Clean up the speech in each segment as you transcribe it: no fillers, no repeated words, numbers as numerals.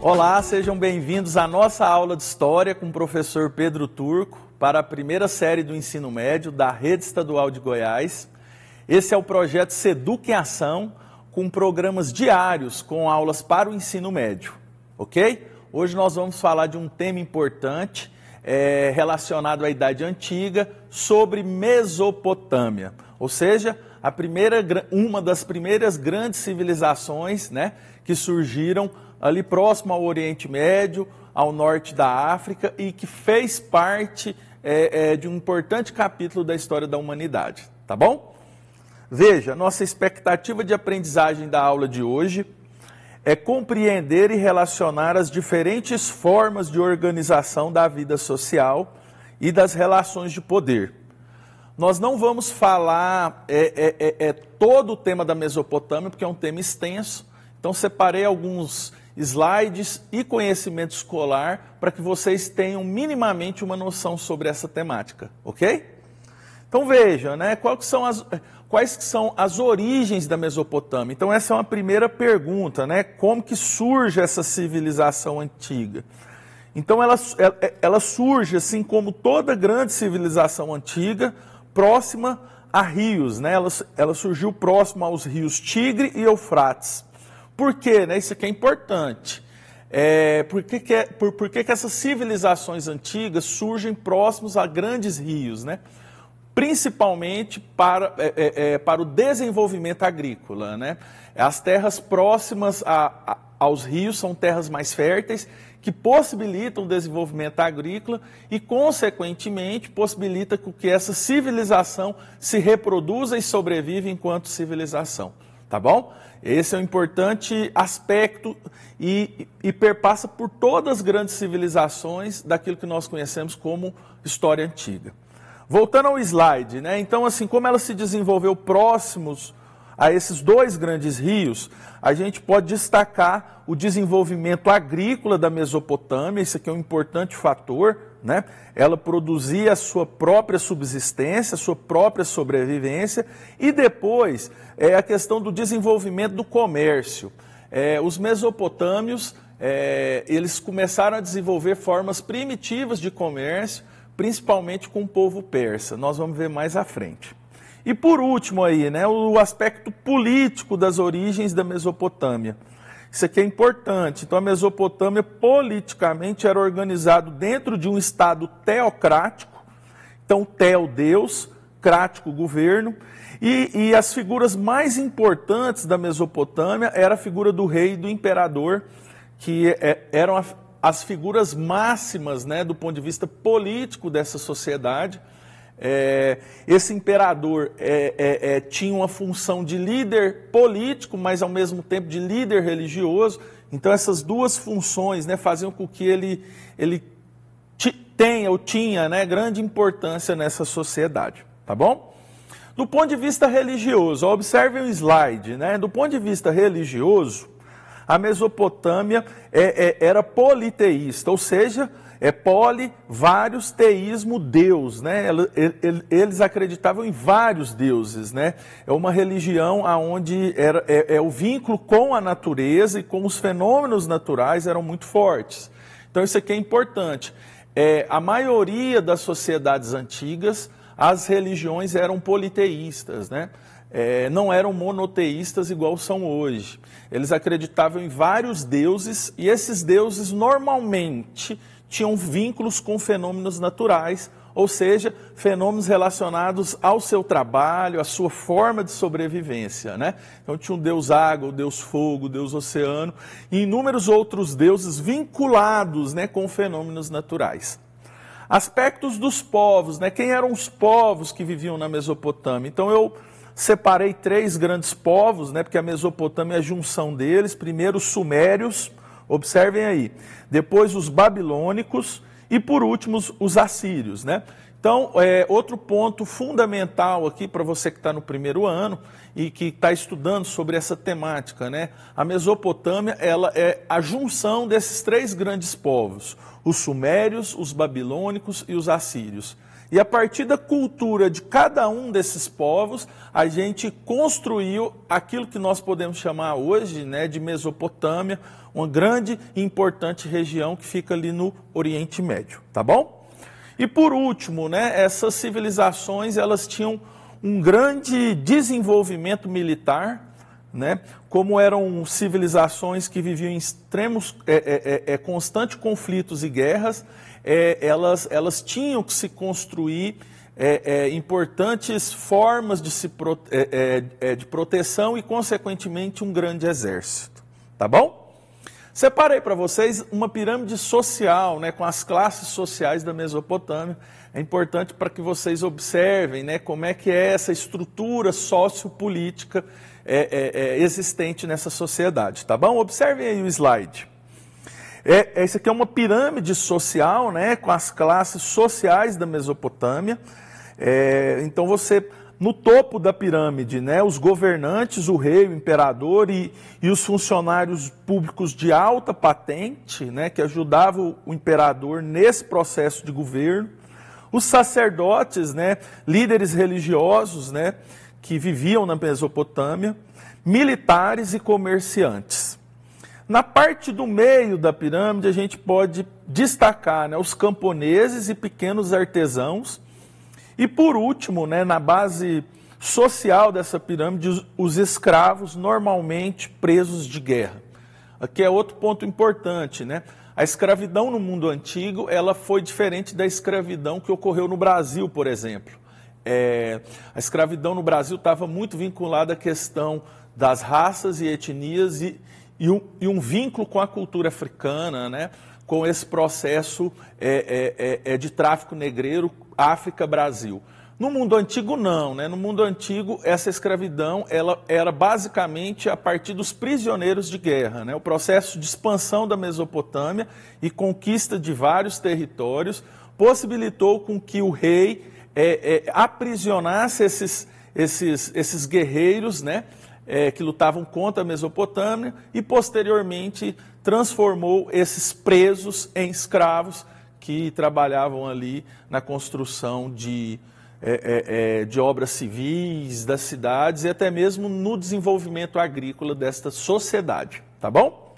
Olá, sejam bem-vindos à nossa aula de História com o professor Pedro Turco para a primeira série do ensino médio da Rede Estadual de Goiás. Esse é o projeto Seduc em Ação, com programas diários com aulas para o ensino médio, ok? Hoje nós vamos falar de um tema importante relacionado à Idade Antiga, sobre Mesopotâmia, ou seja, uma das primeiras grandes civilizações, né, que surgiram ali próximo ao Oriente Médio, ao norte da África, e que fez parte de um importante capítulo da história da humanidade, tá bom? Veja, nossa expectativa de aprendizagem da aula de hoje é compreender e relacionar as diferentes formas de organização da vida social e das relações de poder. Nós não vamos falar todo o tema da Mesopotâmia, porque é um tema extenso, então separei alguns slides e conhecimento escolar para que vocês tenham minimamente uma noção sobre essa temática, ok? Então veja, né, quais são as origens da Mesopotâmia? Então essa é uma primeira pergunta, né? Como que surge essa civilização antiga? Então ela surge, assim como toda grande civilização antiga, próxima a rios, né? Ela surgiu próxima aos rios Tigre e Eufrates. Por quê? Né? Isso aqui é importante. Por que essas civilizações antigas surgem próximos a grandes rios, né? Principalmente para o desenvolvimento agrícola, né? As terras próximas aos rios são terras mais férteis, que possibilitam o desenvolvimento agrícola e, consequentemente, possibilita que essa civilização se reproduza e sobreviva enquanto civilização. Tá bom? Esse é um importante aspecto e perpassa por todas as grandes civilizações daquilo que nós conhecemos como história antiga. Voltando ao slide, né? Então, assim, como ela se desenvolveu próximos a esses dois grandes rios, a gente pode destacar o desenvolvimento agrícola da Mesopotâmia. Isso aqui é um importante fator, né? Ela produzia a sua própria subsistência, a sua própria sobrevivência, e depois a questão do desenvolvimento do comércio. Os mesopotâmios, eles começaram a desenvolver formas primitivas de comércio, principalmente com o povo persa. Nós vamos ver mais à frente. E por último aí, né, o aspecto político das origens da Mesopotâmia. Isso aqui é importante. Então a Mesopotâmia politicamente era organizado dentro de um estado teocrático, então teo Deus, crático governo, e as figuras mais importantes da Mesopotâmia era a figura do rei e do imperador, que eram as figuras máximas, né, do ponto de vista político dessa sociedade. Esse imperador tinha uma função de líder político, mas ao mesmo tempo de líder religioso. Então essas duas funções, né, faziam com que ele tinha, né, grande importância nessa sociedade, tá bom? Do ponto de vista religioso, observe o slide, né? Do ponto de vista religioso, a Mesopotâmia era politeísta, ou seja, poli, vários, teísmo, Deus, né? Eles acreditavam em vários deuses, né? É uma religião onde o vínculo com a natureza e com os fenômenos naturais eram muito fortes. Então isso aqui é importante. A maioria das sociedades antigas, as religiões eram politeístas, né? Não eram monoteístas igual são hoje. Eles acreditavam em vários deuses, e esses deuses normalmente tinham vínculos com fenômenos naturais, ou seja, fenômenos relacionados ao seu trabalho, à sua forma de sobrevivência, né? Então tinha o deus água, o deus fogo, o deus oceano, e inúmeros outros deuses vinculados, né, com fenômenos naturais. Aspectos dos povos, né? Quem eram os povos que viviam na Mesopotâmia? Então eu separei 3 grandes povos, né, porque a Mesopotâmia é a junção deles. Primeiro os sumérios, observem aí. Depois os babilônicos e por último os assírios, né? Então, outro ponto fundamental aqui para você que está no primeiro ano e que está estudando sobre essa temática, né? A Mesopotâmia, ela é a junção desses 3 grandes povos, os sumérios, os babilônicos e os assírios. E a partir da cultura de cada um desses povos, a gente construiu aquilo que nós podemos chamar hoje, né, de Mesopotâmia, uma grande e importante região que fica ali no Oriente Médio, tá bom? E por último, né, essas civilizações, elas tinham um grande desenvolvimento militar, né? Como eram civilizações que viviam em extremos, constantes conflitos e guerras, elas tinham que se construir importantes formas de proteção e, consequentemente, um grande exército. Tá bom? Separei para vocês uma pirâmide social, né, com as classes sociais da Mesopotâmia. É importante para que vocês observem, né, como é que é essa estrutura sociopolítica existente nessa sociedade, tá bom? Observem aí o slide. Esse aqui é uma pirâmide social, né, com as classes sociais da Mesopotâmia. Então no topo da pirâmide, né, os governantes, o rei, o imperador e os funcionários públicos de alta patente, né, que ajudavam o imperador nesse processo de governo. Os sacerdotes, né, líderes religiosos, né, que viviam na Mesopotâmia, militares e comerciantes. Na parte do meio da pirâmide, a gente pode destacar, né, os camponeses e pequenos artesãos. E por último, né, na base social dessa pirâmide, os escravos normalmente presos de guerra. Aqui é outro ponto importante, né? A escravidão no mundo antigo, ela foi diferente da escravidão que ocorreu no Brasil, por exemplo. A escravidão no Brasil estava muito vinculada à questão das raças e etnias e um vínculo com a cultura africana, né? Com esse processo de tráfico negreiro África-Brasil. No mundo antigo, não, né? No mundo antigo, essa escravidão ela era basicamente a partir dos prisioneiros de guerra, né? O processo de expansão da Mesopotâmia e conquista de vários territórios possibilitou com que o rei aprisionasse esses guerreiros, né? Que lutavam contra a Mesopotâmia e, posteriormente, transformou esses presos em escravos que trabalhavam ali na construção de obras civis, das cidades e até mesmo no desenvolvimento agrícola desta sociedade, tá bom?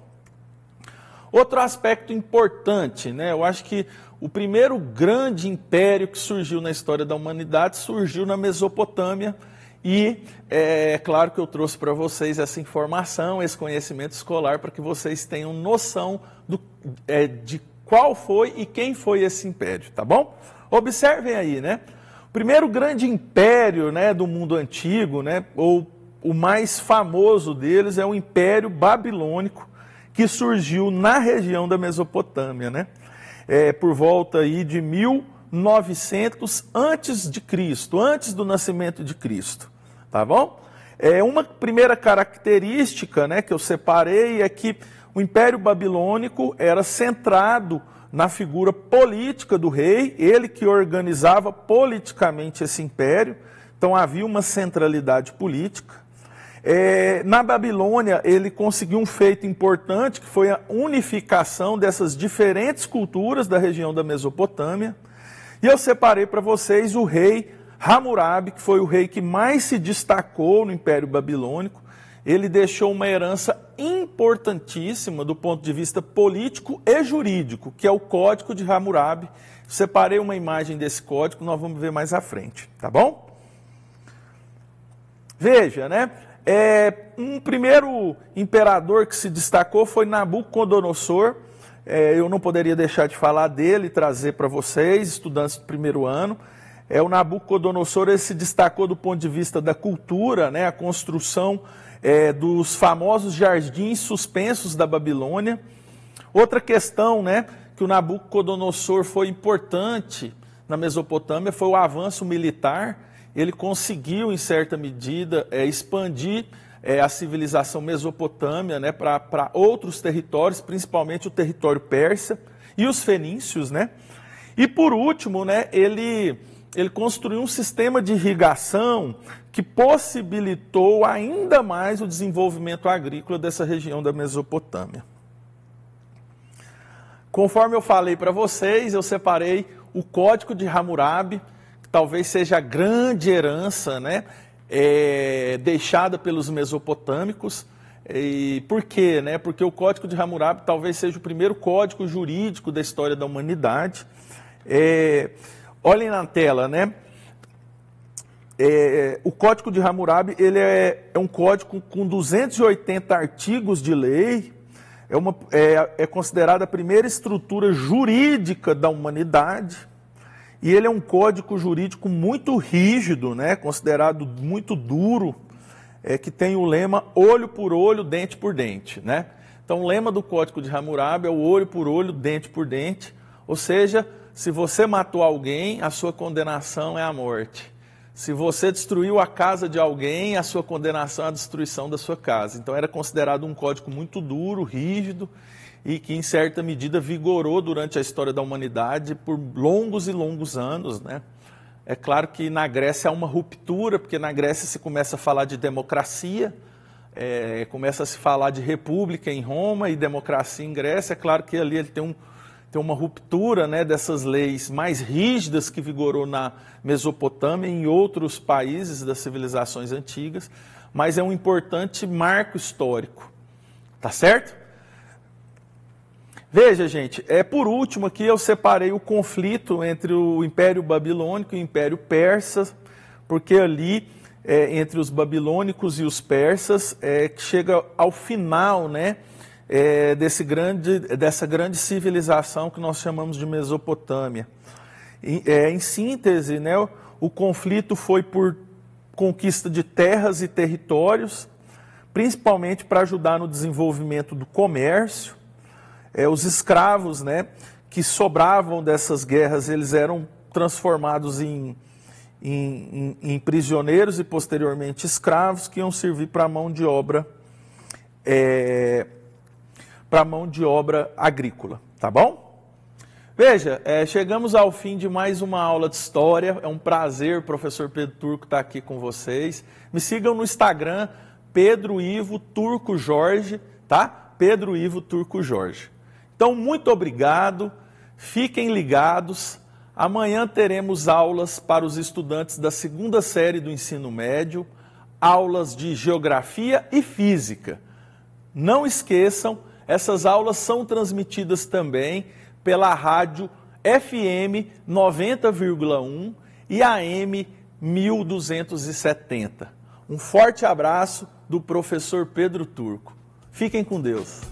Outro aspecto importante, né? Eu acho que o primeiro grande império que surgiu na história da humanidade surgiu na Mesopotâmia e é claro que eu trouxe para vocês essa informação, esse conhecimento escolar para que vocês tenham noção de qual foi e quem foi esse império, tá bom? Observem aí, né? O primeiro grande império, né, do mundo antigo, né, ou o mais famoso deles é o Império Babilônico, que surgiu na região da Mesopotâmia, né? Por volta aí de 1900 antes de Cristo, antes do nascimento de Cristo, tá bom? Uma primeira característica, né, que eu separei é que o Império Babilônico era centrado na figura política do rei, ele que organizava politicamente esse império, então havia uma centralidade política. Na Babilônia, ele conseguiu um feito importante, que foi a unificação dessas diferentes culturas da região da Mesopotâmia. E eu separei para vocês o rei Hammurabi, que foi o rei que mais se destacou no Império Babilônico. Ele deixou uma herança importantíssima do ponto de vista político e jurídico, que é o Código de Hammurabi. Separei uma imagem desse código, nós vamos ver mais à frente, tá bom? Veja, né? Um primeiro imperador que se destacou foi Nabucodonosor. Eu não poderia deixar de falar dele e trazer para vocês, estudantes do primeiro ano. O Nabucodonosor ele se destacou do ponto de vista da cultura, né? A construção dos famosos jardins suspensos da Babilônia. Outra questão, né, que o Nabucodonosor foi importante na Mesopotâmia foi o avanço militar. Ele conseguiu, em certa medida, expandir a civilização mesopotâmia, né, para outros territórios, principalmente o território persa e os fenícios, né? E por último, né, ele construiu um sistema de irrigação que possibilitou ainda mais o desenvolvimento agrícola dessa região da Mesopotâmia. Conforme eu falei para vocês, eu separei o Código de Hammurabi, talvez seja a grande herança, né, deixada pelos mesopotâmicos. E por quê? Né? Porque o Código de Hammurabi talvez seja o primeiro código jurídico da história da humanidade. Olhem na tela, né? O Código de Hammurabi ele é um código com 280 artigos de lei, é considerada a primeira estrutura jurídica da humanidade, e ele é um código jurídico muito rígido, né? Considerado muito duro, que tem o lema olho por olho, dente por dente, né? Então o lema do Código de Hammurabi é o olho por olho, dente por dente, ou seja, se você matou alguém, a sua condenação é a morte. Se você destruiu a casa de alguém, a sua condenação é a destruição da sua casa. Então era considerado um código muito duro, rígido, e que em certa medida vigorou durante a história da humanidade por longos e longos anos, né? É claro que na Grécia há uma ruptura, porque na Grécia se começa a falar de democracia, começa a se falar de república em Roma e democracia em Grécia. É claro que ali ele tem uma ruptura, né, dessas leis mais rígidas que vigorou na Mesopotâmia e em outros países das civilizações antigas, mas é um importante marco histórico, tá certo? Veja, gente, por último aqui eu separei o conflito entre o Império Babilônico e o Império Persa, porque ali, entre os babilônicos e os persas, que chega ao final, né, dessa grande civilização que nós chamamos de Mesopotâmia. Em síntese, né, o conflito foi por conquista de terras e territórios, principalmente para ajudar no desenvolvimento do comércio. Os escravos, né, que sobravam dessas guerras, eles eram transformados em prisioneiros e posteriormente escravos que iam servir para a mão de obra agrícola, tá bom? Veja, chegamos ao fim de mais uma aula de história. É um prazer, o professor Pedro Turco, estar aqui com vocês. Me sigam no Instagram, Pedro Ivo Turco Jorge, tá? Pedro Ivo Turco Jorge. Então, muito obrigado, fiquem ligados. Amanhã teremos aulas para os estudantes da segunda série do ensino médio, aulas de geografia e física. Não esqueçam, essas aulas são transmitidas também pela rádio FM 90,1 e AM 1270. Um forte abraço do professor Pedro Turco. Fiquem com Deus.